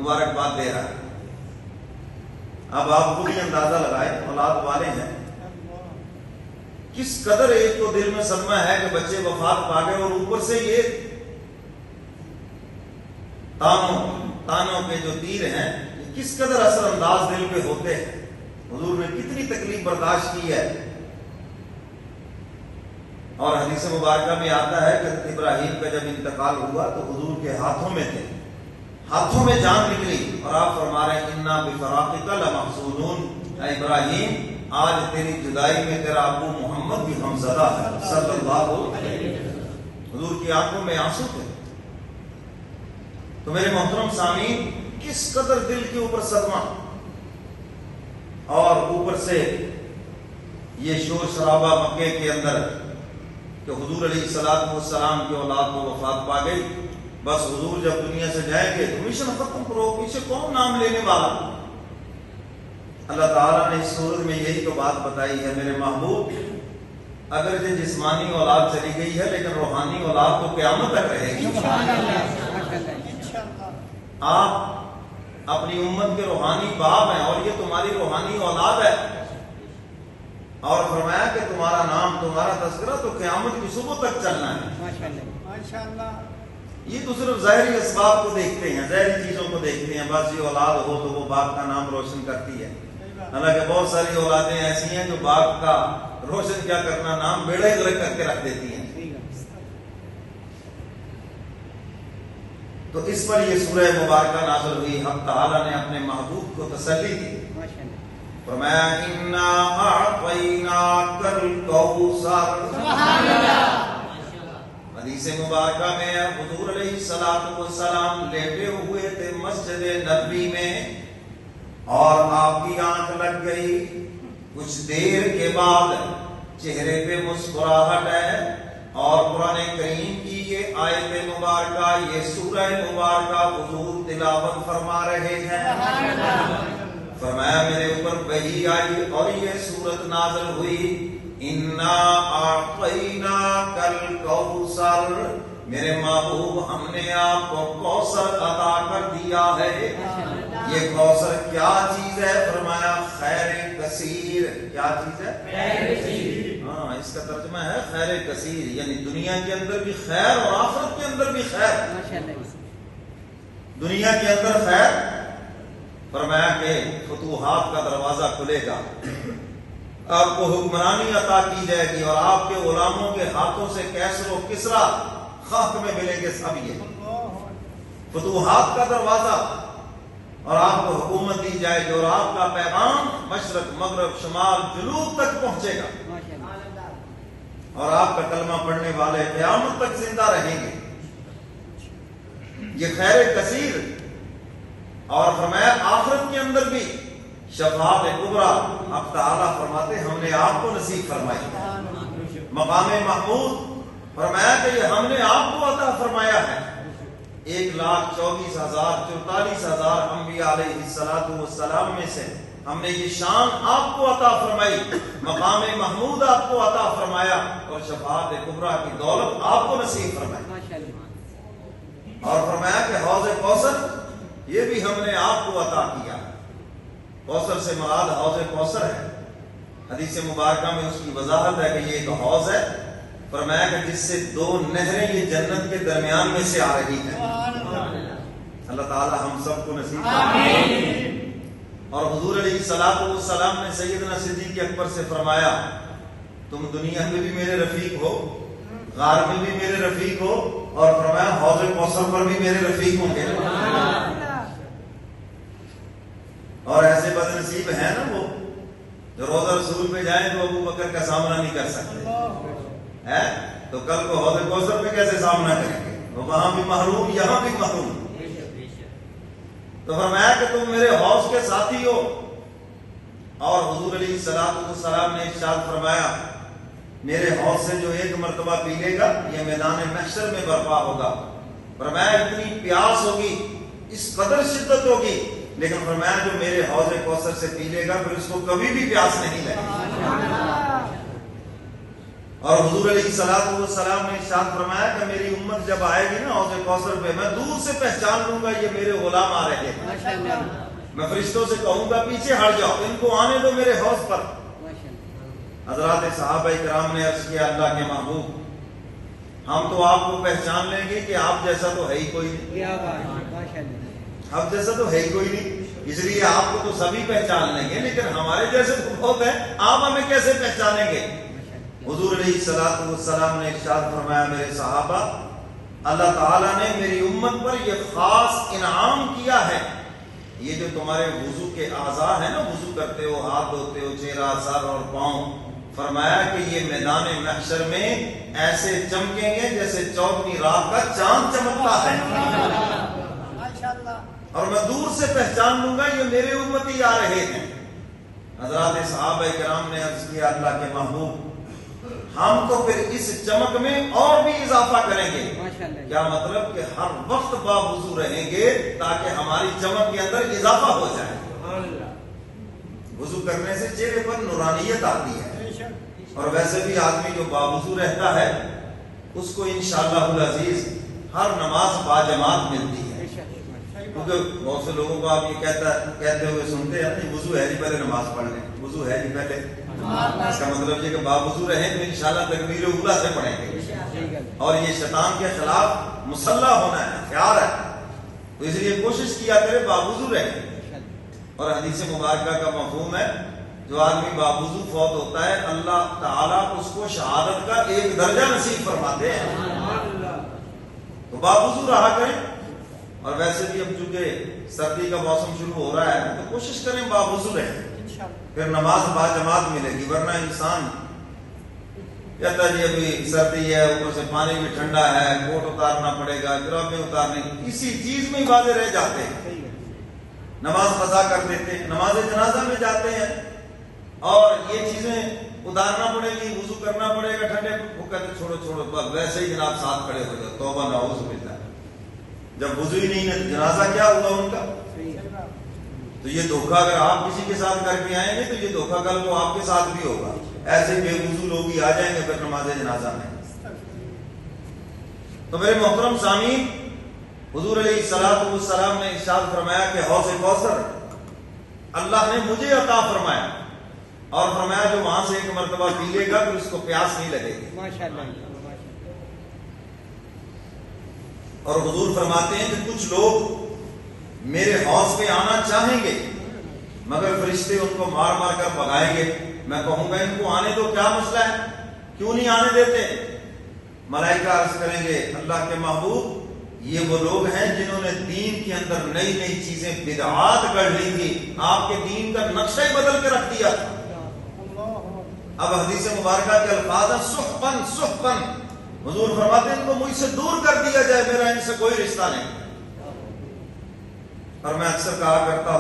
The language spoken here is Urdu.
مبارکباد دے رہا ہے۔ اب آپ خود ہی اندازہ لگائیں، اولاد والے ہیں، کس قدر ایک تو دل میں صدمہ ہے کہ بچے وفات پا گئے، اور اوپر سے یہ تانوں کے جو تیر ہیں کس قدر اثر انداز دل پہ ہوتے ہیں۔ حضور نے کتنی تکلیف برداشت کی ہے۔ اور حدیث مبارکہ میں آتا ہے کہ ابراہیم کا جب انتقال ہوا تو حضور کے ہاتھوں میں تھے، ہاتھوں میں جان نکلی، اور آپ فرما رہے ہیں انا بفراقک لمحزونون، اے ابراہیم آج تیری جدائی میں تیرا ابو محمد بھی غمزدہ ہے صلی اللہ علیہ وسلم۔ حضور کی آنکھوں میں آنسو تھے۔ تو میرے محترم سامعین، کس قدر دل کے اوپر صدمہ، اور اوپر سے یہ شور شرابہ مکے کے اندر کہ حضور علیہ السلام کی اولاد کو وفات پا گئی، بس حضور جب دنیا سے جائیں گے تو مشن ختم کرو، پیچھے کون نام لینے والا۔ اللہ تعالیٰ نے اس سورت میں یہی تو بات بتائی ہے، میرے محبوب اگرچہ جسمانی اولاد چلی گئی ہے لیکن روحانی اولاد تو قیامت تک رہے گی۔ آپ اپنی امت کے روحانی باپ ہیں اور یہ تمہاری روحانی اولاد ہے، اور فرمایا کہ تمہارا نام، تمہارا تذکرہ تو قیامت کی صبح تک چلنا ہے۔ ماشاءاللہ۔ یہ تو صرف ظاہری اسباب کو دیکھتے ہیں، ظاہری چیزوں کو دیکھتے ہیں، بس یہ اولاد ہو تو وہ باپ کا نام روشن کرتی ہے، حالانکہ بہت ساری اولادیں ایسی ہیں جو باپ کا روشن کیا کرنا، نام بیڑے غرق کر کے رکھ دیتی ہیں۔ تو اس پر یہ سورہ مبارکہ نازل ہوئی۔ حق تعالیٰ نے اپنے محبوب کو تسلی دی، فرمایا انا اعطیناک الکوثر۔ سبحان اللہ۔ حدیث مبارکہ میں حضور علیہ السلام لیٹے ہوئے تھے مسجد نبوی میں، اور آپ کی آنکھ لگ گئی، کچھ دیر کے بعد چہرے پہ مسکراہٹ ہے، اور قرآن کریم کی یہ آیت مبارکہ، یہ سورہ مبارکہ حضور تلاوت فرما رہے ہیں۔ فرمایا میرے اوپر وحی آئی اور یہ سورت نازل ہوئی، انا اعطیناک الکوثر، میرے محبوب ہم نے آپ کو کوثر عطا کر دیا ہے۔ یہ کوثر کیا چیز ہے؟ فرمایا خیر کثیر۔ کیا چیز ہے؟ خیر کثیر۔ ہاں، اس کا ترجمہ ہے خیر کثیر، یعنی دنیا کے اندر بھی خیر اور آخرت کے اندر بھی خیر۔ دنیا کے اندر خیر، فرمایا کہ فتوحات کا دروازہ کھلے گا، آپ کو حکمرانی عطا کی جائے گی، اور آپ کے غلاموں کے ہاتھوں سے کیسر و کسرا خاک میں ملیں گے سب۔ یہ فتوحات کا دروازہ، اور آپ کو حکومت دی جائے گی، اور آپ کا پیغام مشرق مغرب شمال جنوب تک پہنچے گا، اور آپ کا کلمہ پڑھنے والے قیامت تک زندہ رہیں گے۔ یہ خیر کثیر، اور فرمایا آخرت کے اندر بھی شفاعت کبریٰ، اب تعالیٰ فرماتے ہم نے آپ کو نصیب فرمائی۔ مقام محمود، فرمایا کہ یہ ہم نے آپ کو عطا فرمایا ہے۔ 1,24,044 انبیاء علیہ السلام میں سے ہم نے یہ شان آپ کو عطا فرمائی، مقام محمود آپ کو عطا فرمایا، اور شفاعت کبریٰ کی دولت آپ کو نصیب فرمائی۔ اور فرمایا کہ حوض کوثر، یہ بھی ہم نے آپ کو عطا کیا۔ کوثر سے مراد حوض کوثر ہے۔ حدیث مبارکہ میں اس کی وضاحت ہے کہ یہ ایک حوض ہے، فرمایا کہ جس سے 2 نہریں یہ جنت کے درمیان میں سے آ رہی ہیں۔ اللہ تعالی ہم سب کو نصیب فرمائے۔ اور حضور علیہ السلام نے سیدنا صدیق اکبر سے فرمایا تم دنیا میں بھی میرے رفیق ہو، غار میں بھی میرے رفیق ہو، اور فرمایا حوض کوثر پر بھی میرے رفیق ہوں گے۔ اور ایسے بد نصیب ہیں نا وہ جو روضہ رسول پہ جائیں تو ابو بکر کا سامنا نہیں کر سکتے، ہے تو کل کو حوض کوثر پہ کیسے سامنا کریں گے؟ وہ وہاں بھی محروم، یہاں بھی محروم۔ تو فرمایا کہ تم میرے حوض کے ساتھی ہو، اور حضور علیہ السلام نے ارشاد فرمایا میرے حوض سے جو ایک مرتبہ پی لے گا یہ میدان محشر میں برپا ہوگا۔ فرمایا اتنی پیاس ہوگی، اس قدر شدت ہوگی، لیکن فرمایا جو میرے حوض کوثر سے پی لے گا پھر اس کو کبھی بھی پیاس نہیں لگے۔ اور حضور علیہ السلام نے ارشاد فرمایا کہ میری امت جب آئے گی نا حوض کوثر پہ، میں دور سے پہچان لوں گا یہ میرے غلام آ رہے ہیں۔ ماشاءاللہ میں فرشتوں سے کہوں گا پیچھے ہٹ جاؤ، ان کو آنے دو میرے حوض پر۔ حضرات صحابہ کرام نے عرض کیا اللہ کے محبوب ہم تو آپ کو پہچان لیں گے کہ آپ جیسا تو ہے ہی کوئی نہیں، کیا بات ہے ماشاءاللہ آپ جیسا تو ہے ہی کوئی نہیں، اس لیے آپ کو تو سبھی پہچان لیں گے، لیکن ہمارے جیسے تو بہت ہیں، آپ ہمیں کیسے پہچانیں گے؟ حضور علیہ السلام نے ارشاد فرمایا میرے صحابہ اللہ تعالیٰ نے میری امت پر یہ خاص انعام کیا ہے، یہ جو تمہارے وضو کے اعضاء ہیں نا، وضو کرتے ہو، ہاتھ دھوتے ہو، چہرہ، سر اور پاؤں، فرمایا کہ یہ میدان محشر میں ایسے چمکیں گے جیسے چوتھی رات کا چاند چمکتا ہے، ماشاءاللہ اور میں دور سے پہچان لوں گا یہ میرے امتی آ رہے ہیں۔ حضرات صحابہ کرام نے عرض کیا اللہ کے محبوب ہم تو پھر اس چمک میں اور بھی اضافہ کریں گے، کیا مطلب کہ ہر وقت باوضو رہیں گے تاکہ ہماری چمک کے اندر اضافہ ہو جائے۔ وضو کرنے سے چہرے پر نورانیت آتی ہے، اور ویسے بھی آدمی جو باوضو رہتا ہے اس کو انشاءاللہ العزیز ہر نماز باجماعت ملتی ہے، کیونکہ بہت سے لوگوں کو آپ یہ کہتے ہوئے سنتے ہیں کہ وضو ہے نہیں پہلے نماز پڑھ لیں، وضو ہے نہیں پہلے، اس کا مطلب یہ کہ باوضو رہیں تو انشاءاللہ تکبیر اولیٰ سے پڑھیں گے، اور یہ شیطان کے خلاف مسلح ہونا ہے، ہتھیار ہے، تو اس لیے کوشش کیا کرے باوضو رہیں۔ اور حدیث مبارکہ کا مفہوم ہے جو آدمی باوضو فوت ہوتا ہے اللہ تعالیٰ اس کو شہادت کا ایک درجہ نصیب فرماتے ہیں، تو باوضو رہا کریں۔ اور ویسے بھی اب چونکہ سردی کا موسم شروع ہو رہا ہے تو کوشش کریں باوضو رہیں، پھر نماز باجماعت ملے گی، ورنہ انسان کہتا جی ابھی سردی ہے، اوپر سے پانی بھی ٹھنڈا ہے، کوٹ اتارنا پڑے گا، جرابیں اتارنی، اسی چیز میں ہی باتیں رہ جاتے ہیں، نماز قضا کر دیتے ہیں، نماز جنازہ میں جاتے ہیں اور یہ چیزیں اتارنا پڑے گی، وضو کرنا پڑے گا ٹھنڈے، وہ کہتے چھوڑو چھوڑو بس ویسے ہی جناب ساتھ کھڑے ہو جاؤ، توبہ نعوذ باللہ، جب وضو ہی نہیں ہے جنازہ کیا ہوا ان کا؟ تو یہ دھوکہ اگر آپ کسی کے ساتھ کر کے آئیں گے تو یہ دھوکہ کل کو آپ کے ساتھ بھی ہوگا، ایسے بے وضو لوگ ہی آ جائیں گے پھر نماز جنازہ میں۔ تو میرے محترم سامعین، حضور علیہ السلام نے ارشاد فرمایا کہ حوض کوثر اللہ نے مجھے عطا فرمایا، اور فرمایا جو وہاں سے ایک مرتبہ پی لے گا پھر اس کو پیاس نہیں لگے گی۔ اور حضور فرماتے ہیں کہ کچھ لوگ میرے حوض پہ آنا چاہیں گے مگر فرشتے ان کو مار مار کر بھگائیں گے، میں کہوں گا ان کو آنے دو، کیا مسئلہ ہے، کیوں نہیں آنے دیتے؟ ملائکہ عرض کریں گے اللہ کے محبوب یہ وہ لوگ ہیں جنہوں نے دین کے اندر نئی نئی چیزیں بدعات کر لی تھی، آپ کے دین کا نقشہ ہی بدل کے رکھ دیا تھا۔ اب حدیث مبارکہ کے الفاظ ہیں سحقن سحقن، حضور فرماتے ہیں ان کو مجھ سے دور کر دیا جائے، میرا ان سے کوئی رشتہ نہیں۔ اور میں اکثر کہا کرتا ہوں